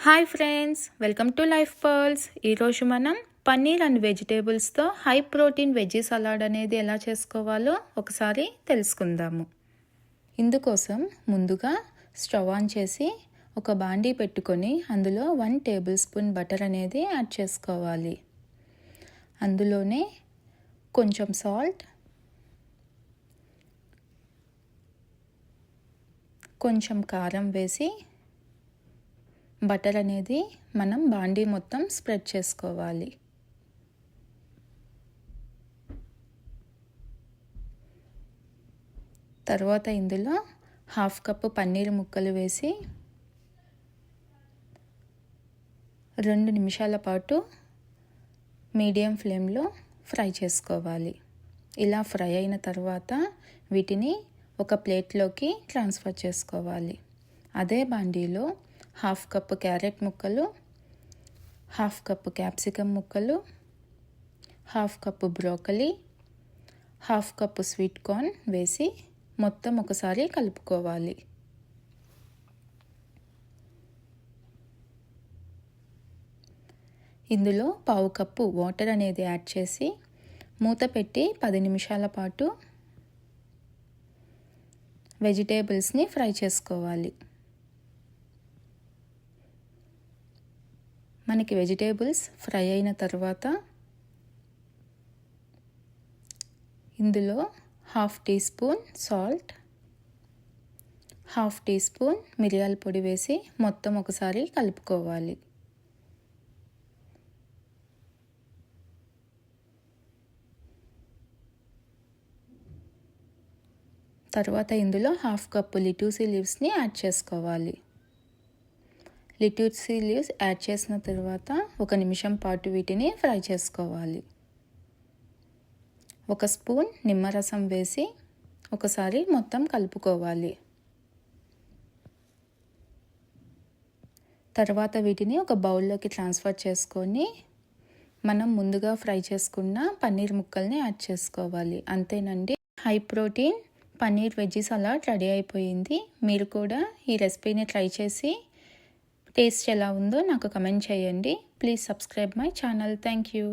Hi friends, welcome to life pearls. ఈరోజు మనం paneer and వెజిటేబుల్స్తో హై ప్రోటీన్ వెజ్జీ సలాడ్ అనేది ఎలా చేసుకోవాలో ఒకసారి తెలుసుకుందాము. ఇందుకోసం ముందుగా స్టవ్ ఆన్ చేసి ఒక బాండీ పెట్టుకొని అందులో 1 టేబుల్ స్పూన్ బటర్ అనేది యాడ్ చేసుకోవాలి. అందులోనే కొంచెం సాల్ట్, కొంచెం కారం వేసి బటర్ అనేది మనం బాండీ మొత్తం స్ప్రెడ్ చేసుకోవాలి. తర్వాత ఇందులో 1/2 కప్పు పన్నీర్ ముక్కలు వేసి 2 నిమిషాల పాటు మీడియం ఫ్లేమ్లో ఫ్రై చేసుకోవాలి. ఇలా ఫ్రై అయిన తర్వాత వీటిని ఒక ప్లేట్లోకి ట్రాన్స్ఫర్ చేసుకోవాలి. అదే బాండీలో 1/2 కప్పు క్యారెట్ ముక్కలు, 1/2 కప్పు క్యాప్సికమ్ ముక్కలు, 1/2 cup broccoli, 1/2 cup sweet corn వేసి మొత్తం ఒకసారి కలుపుకోవాలి. ఇందులో 1/2 కప్పు వాటర్ అనేది యాడ్ చేసి మూత పెట్టి 10 నిమిషాల పాటు వెజిటేబుల్స్ని ఫ్రై చేసుకోవాలి. మనకి వెజిటేబుల్స్ ఫ్రై అయిన తర్వాత ఇందులో 1/2 teaspoon salt, 1/2 teaspoon మిరియాల పొడి వేసి మొత్తం ఒకసారి కలుపుకోవాలి. తర్వాత ఇందులో 1/2 కప్పు లిటూసీ లీవ్స్ని యాడ్ చేసుకోవాలి. లిటూసీ లీవ్స్ యాడ్ చేసిన తర్వాత 1 నిమిషం పాటు వీటిని ఫ్రై చేసుకోవాలి. 1 స్పూన్ నిమ్మరసం వేసి ఒకసారి మొత్తం కలుపుకోవాలి. తర్వాత వీటిని ఒక బౌల్లోకి ట్రాన్స్ఫర్ చేసుకొని మనం ముందుగా ఫ్రై చేసుకున్న పన్నీర్ ముక్కల్ని యాడ్ చేసుకోవాలి. అంతేనండి, high protein paneer veggie salad ready అయిపోయింది. మీరు కూడా ఈ రెసిపీని ట్రై చేసి టేస్ట్ ఎలా ఉందో నాకు కమెంట్ చేయండి. Please subscribe my channel. Thank you.